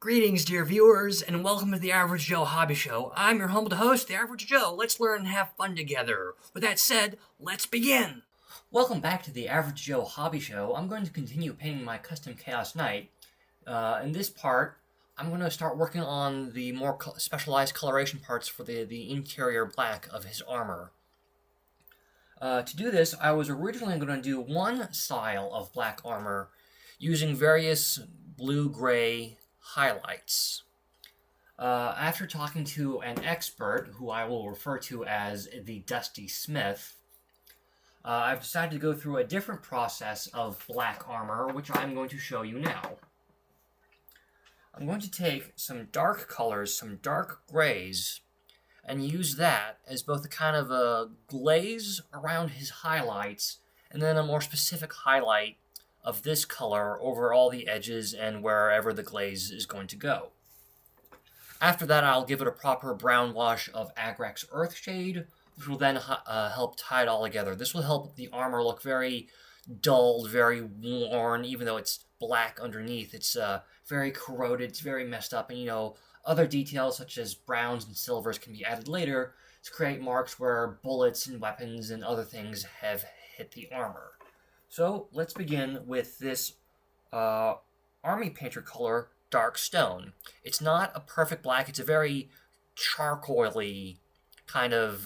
Greetings, dear viewers, and welcome to the Average Joe Hobby Show. I'm your humble host, the Average Joe. Let's learn and have fun together. With that said, let's begin. Welcome back to the Average Joe Hobby Show. I'm going to continue painting my custom Chaos Knight. In this part, I'm going to start working on the more specialized coloration parts for the interior black of his armor. To do this, I was originally going to do one style of black armor using various blue-gray highlights. After talking to an expert, who I will refer to as the Dusty Smith, I've decided to go through a different process of black armor, which I'm going to show you now. I'm going to take some dark colors, some dark grays, and use that as both a kind of a glaze around his highlights, and then a more specific highlight of this color over all the edges and wherever the glaze is going to go. After that, I'll give it a proper brown wash of Agrax Earthshade, which will then help tie it all together. This will help the armor look very dulled, very worn, even though it's black underneath. It's very corroded, it's very messed up, and other details such as browns and silvers can be added later to create marks where bullets and weapons and other things have hit the armor. So let's begin with this Army Painter color, Dark Stone. It's not a perfect black, it's a very charcoaly kind of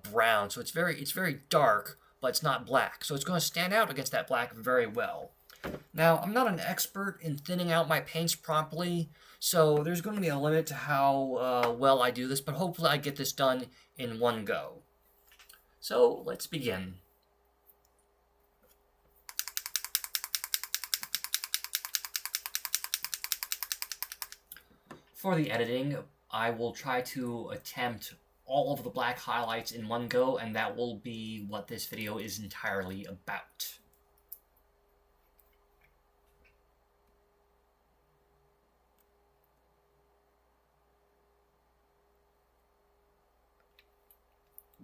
brown, so it's very dark, but it's not black. So it's going to stand out against that black very well. Now, I'm not an expert in thinning out my paints properly, so there's going to be a limit to how well I do this, but hopefully I get this done in one go. So let's begin. For the editing, I will try to attempt all of the black highlights in one go, and that will be what this video is entirely about.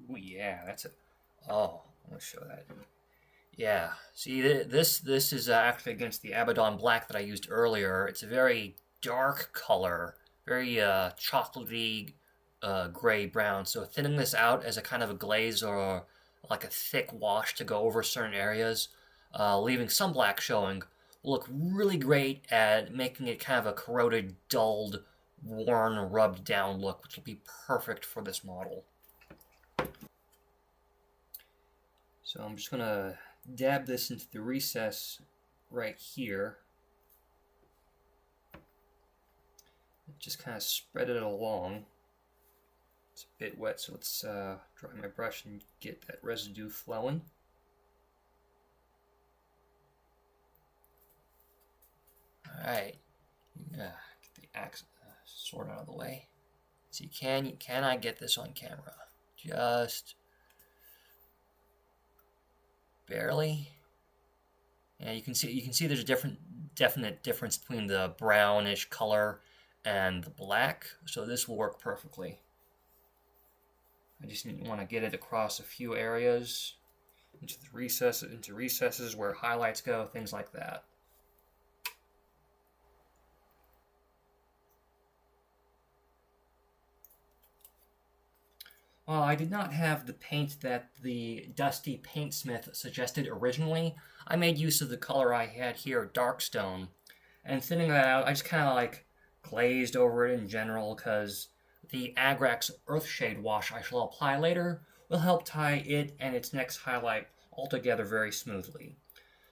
Ooh, yeah, that's it. Oh, I'm going to show that. Yeah, see, this is actually against the Abaddon Black that I used earlier. It's a very dark color, very chocolatey gray-brown. So thinning this out as a kind of a glaze or like a thick wash to go over certain areas, leaving some black showing, will look really great at making it kind of a corroded, dulled, worn, rubbed-down look, which will be perfect for this model. So I'm just going to dab this into the recess right here. Just kind of spread it along. It's a bit wet, so let's dry my brush and get that residue flowing. Alright, get the axe sword out of the way. So can I get this on camera? Just barely. Yeah, you can see there's a definite difference between the brownish color and the black, so this will work perfectly. I just want to get it across a few areas, into recesses where highlights go, things like that. While I did not have the paint that the Dusty Paintsmith suggested originally, I made use of the color I had here, Darkstone, and thinning that out, I just kind of like glazed over it in general, because the Agrax Earthshade wash I shall apply later will help tie it and its next highlight all together very smoothly.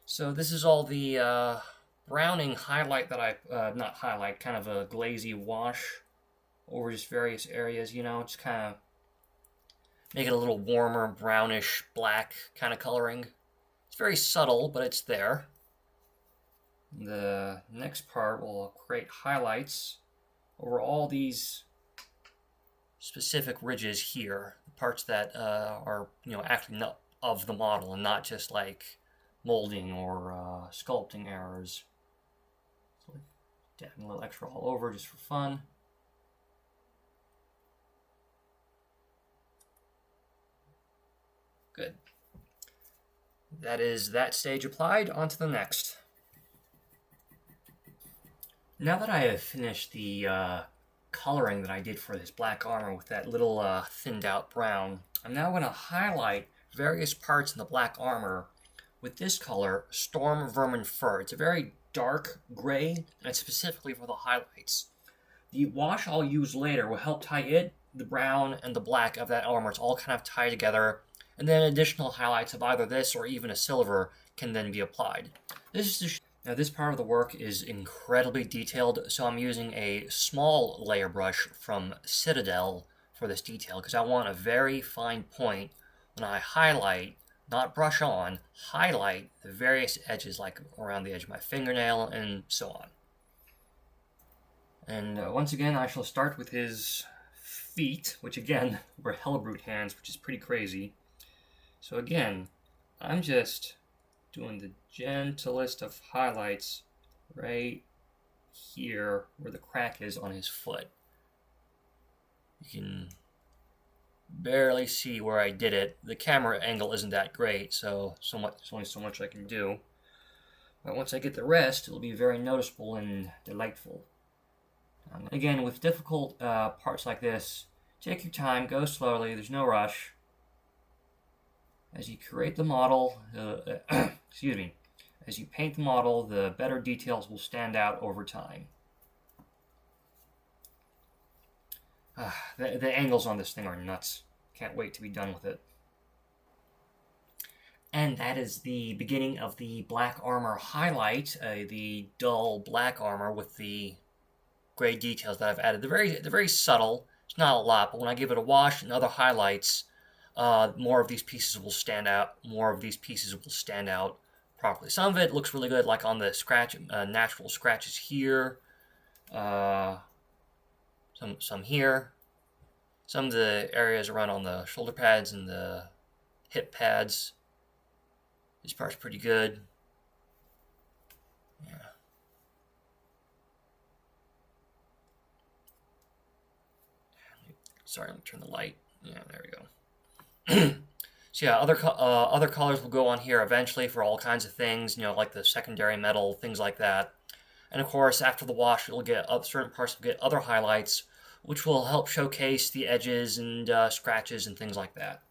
So this is all the browning highlight that kind of a glazy wash over just various areas, just kind of make it a little warmer, brownish, black kind of coloring. It's very subtle, but it's there. The next part will create highlights over all these specific ridges here, the parts that are actually not of the model and not just like molding or sculpting errors. So dabbing a little extra all over just for fun. Good. That is that stage applied. On to the next. Now that I have finished the coloring that I did for this black armor with that little thinned out brown, I'm now going to highlight various parts in the black armor with this color, Storm Vermin Fur. It's a very dark gray, and it's specifically for the highlights. The wash I'll use later will help tie it, the brown, and the black of that armor. It's all kind of tied together, and then additional highlights of either this or even a silver can then be applied. Now this part of the work is incredibly detailed, so I'm using a small layer brush from Citadel for this detail, because I want a very fine point when I highlight, not brush on, highlight the various edges, like around the edge of my fingernail and so on. And once again, I shall start with his feet, which again were Hellbrute hands, which is pretty crazy. So again, I'm just doing the gentlest of highlights right here where the crack is on his foot. You can barely see where I did it. The camera angle isn't that great, so there's only so much I can do. But once I get the rest, it'll be very noticeable and delightful. Again, with difficult parts like this, take your time, go slowly, there's no rush. As you create the model, as you paint the model, the better details will stand out over time. The angles on this thing are nuts. Can't wait to be done with it. And that is the beginning of the black armor highlight, the dull black armor with the gray details that I've added. They're very subtle. It's not a lot, but when I give it a wash and other highlights, more of these pieces will stand out. More of these pieces will stand out properly. Some of it looks really good, like on the natural scratches here. Some here. Some of the areas around on the shoulder pads and the hip pads. This part's pretty good. Yeah. Sorry, let me turn the light. Yeah, there we go. So yeah, other colors will go on here eventually for all kinds of things, like the secondary metal, things like that. And of course, after the wash, you'll get certain parts will get other highlights, which will help showcase the edges and scratches and things like that.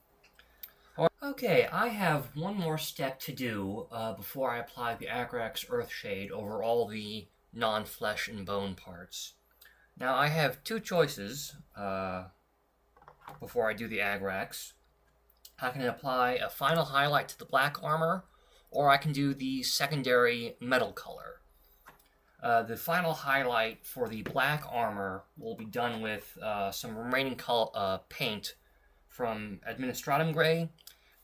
Okay, I have one more step to do before I apply the Agrax Earthshade over all the non-flesh and bone parts. Now, I have two choices before I do the Agrax. I can apply a final highlight to the black armor, or I can do the secondary metal color. The final highlight for the black armor will be done with some remaining paint from Administratum Gray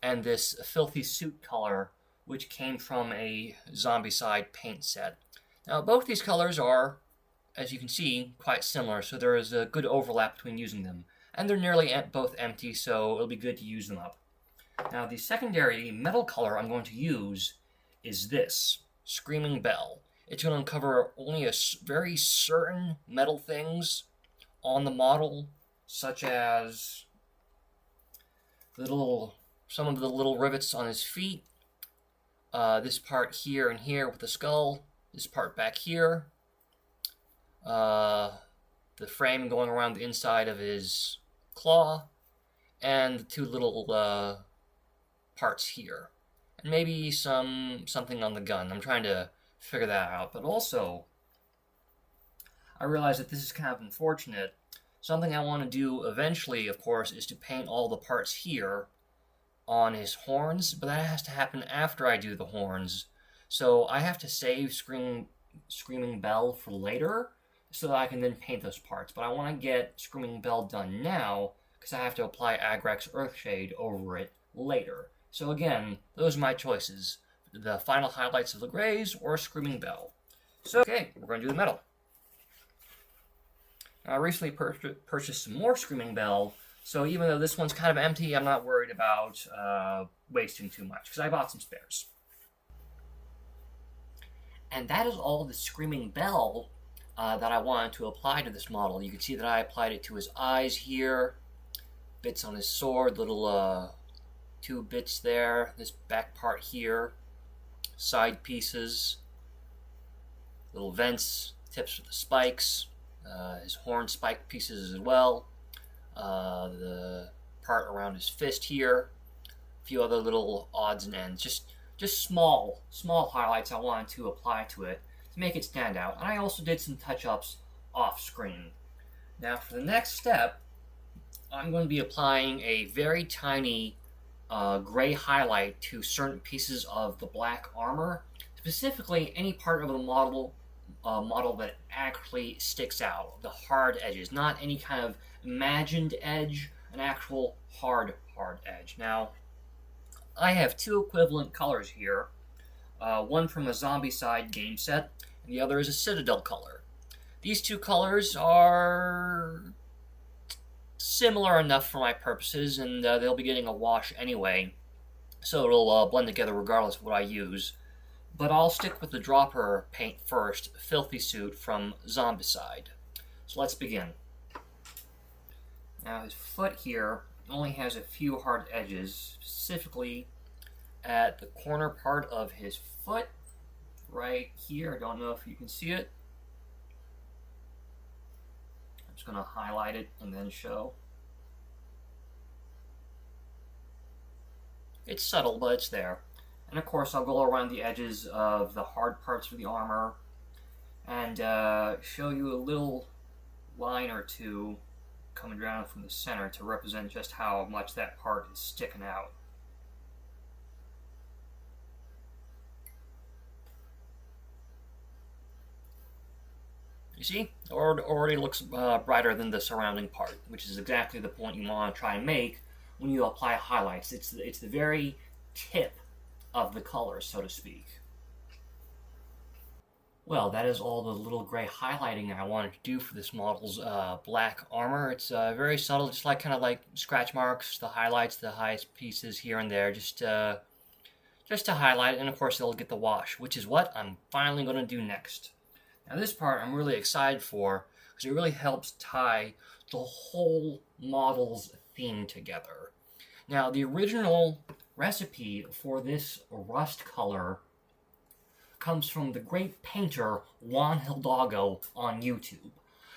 and this Filthy Suit color, which came from a Zombicide paint set. Now, both these colors are, as you can see, quite similar, so there is a good overlap between using them. And they're nearly both empty, so it'll be good to use them up. Now, the secondary metal color I'm going to use is this, Screaming Bell. It's going to uncover only very certain metal things on the model, such as some of the little rivets on his feet, this part here and here with the skull, this part back here, the frame going around the inside of his claw, and the two little parts here, and maybe something on the gun. I'm trying to figure that out, but also I realize that this is kind of unfortunate. Something I want to do eventually, of course, is to paint all the parts here on his horns, but that has to happen after I do the horns, so I have to save Screaming Bell for later so that I can then paint those parts. But I want to get Screaming Bell done now because I have to apply Agrax Earthshade over it later. So again, those are my choices. The final highlights of the grays or Screaming Bell. So, okay, we're going to do the metal. I recently purchased some more Screaming Bell, so even though this one's kind of empty, I'm not worried about wasting too much, because I bought some spares. And that is all the Screaming Bell that I wanted to apply to this model. You can see that I applied it to his eyes here, bits on his sword, little 2 bits there, this back part here, side pieces, little vents, tips of the spikes, his horn spike pieces as well, the part around his fist here, a few other little odds and ends, just small highlights I wanted to apply to it to make it stand out. And I also did some touch-ups off screen. Now for the next step, I'm going to be applying a very tiny gray highlight to certain pieces of the black armor, specifically any part of the model that actually sticks out, the hard edges, not any kind of imagined edge, an actual hard edge. Now, I have two equivalent colors here, one from a Zombicide game set, and the other is a Citadel color. These two colors are similar enough for my purposes, and they'll be getting a wash anyway, so it'll blend together regardless of what I use. But I'll stick with the dropper paint first, Filthy Suit from Zombicide. So let's begin. Now his foot here only has a few hard edges, specifically at the corner part of his foot, right here. I don't know if you can see it. I'm just going to highlight it and then show. It's subtle, but it's there. And of course, I'll go around the edges of the hard parts of the armor and show you a little line or two coming down from the center to represent just how much that part is sticking out. You see, it already looks brighter than the surrounding part, which is exactly the point you want to try and make when you apply highlights. It's the very tip of the color, so to speak. Well, that is all the little gray highlighting I wanted to do for this model's black armor. It's very subtle, just kind of like scratch marks, the highlights, the highest pieces here and there, just to highlight it, and of course it'll get the wash, which is what I'm finally going to do next. Now this part I'm really excited for, because it really helps tie the whole model's theme together. Now the original recipe for this rust color comes from the great painter Juan Hidalgo on YouTube.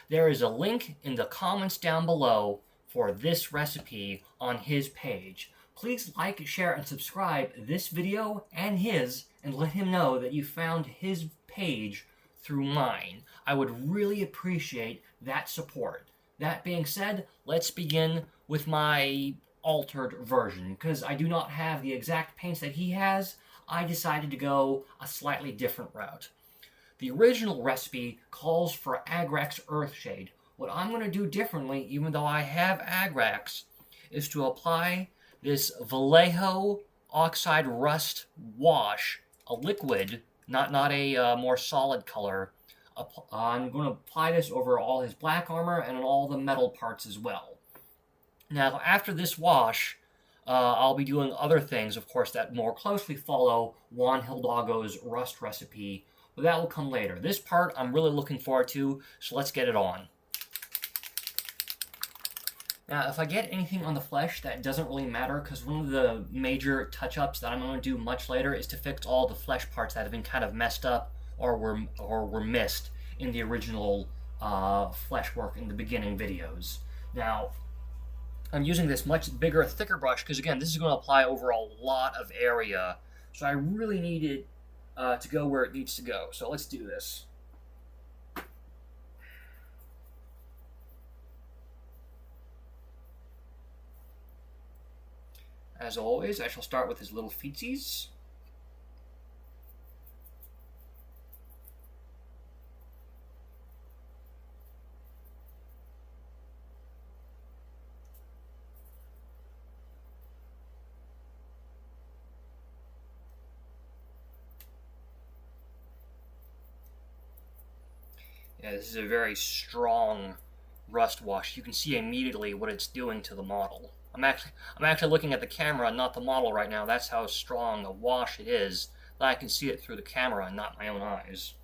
There is a link in the comments down below for this recipe on his page. Please like, share, and subscribe this video and his, and let him know that you found his page through mine. I would really appreciate that support. That being said, let's begin with my altered version. Because I do not have the exact paints that he has, I decided to go a slightly different route. The original recipe calls for Agrax Earthshade. What I'm going to do differently, even though I have Agrax, is to apply this Vallejo Oxide Rust Wash, a liquid, not a more solid color. I'm going to apply this over all his black armor and on all the metal parts as well. Now, after this wash, I'll be doing other things, of course, that more closely follow Juan Hidalgo's rust recipe, but that will come later. This part I'm really looking forward to, so let's get it on. Now, if I get anything on the flesh, that doesn't really matter, because one of the major touch-ups that I'm going to do much later is to fix all the flesh parts that have been kind of messed up or were missed in the original flesh work in the beginning videos. Now, I'm using this much bigger, thicker brush, because again, this is going to apply over a lot of area, so I really need it to go where it needs to go. So let's do this. As always, I shall start with his little feetsies. Yeah, this is a very strong rust wash. You can see immediately what it's doing to the model. I'm actually looking at the camera, not the model right now. That's how strong a wash it is. That I can see it through the camera and not my own eyes.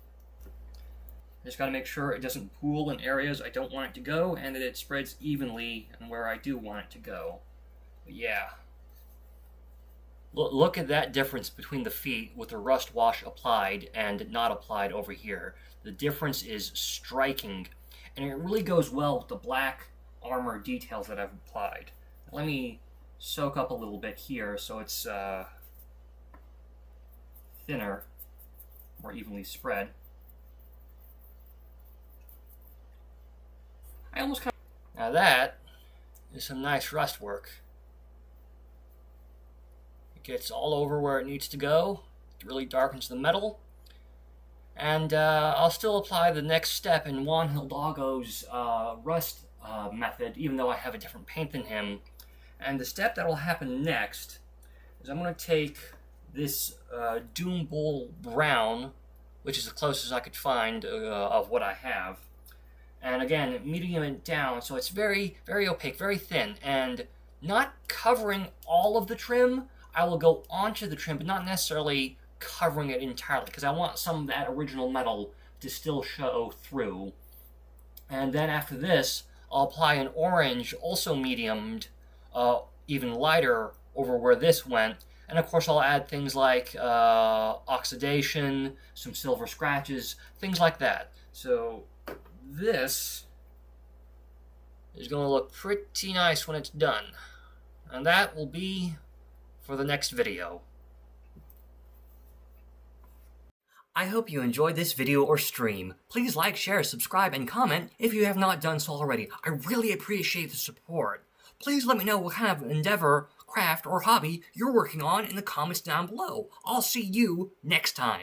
Just got to make sure it doesn't pool in areas I don't want it to go, and that it spreads evenly in where I do want it to go. But yeah. Look at that difference between the feet with the rust wash applied and not applied over here. The difference is striking, and it really goes well with the black armor details that I've applied. Let me soak up a little bit here so it's thinner, more evenly spread. Now that is some nice rust work. It gets all over where it needs to go. It really darkens the metal. And I'll still apply the next step in Juan Hidalgo's rust method, even though I have a different paint than him. And the step that will happen next is I'm going to take this Doom Bull Brown, which is the closest I could find of what I have. And again, medium it down so it's very, very opaque, very thin, and not covering all of the trim. I will go onto the trim, but not necessarily covering it entirely, because I want some of that original metal to still show through. And then after this, I'll apply an orange, also mediumed, even lighter, over where this went. And of course I'll add things like oxidation, some silver scratches, things like that. So this is going to look pretty nice when it's done. And that will be for the next video. I hope you enjoyed this video or stream. Please like, share, subscribe, and comment if you have not done so already. I really appreciate the support. Please let me know what kind of endeavor, craft, or hobby you're working on in the comments down below. I'll see you next time.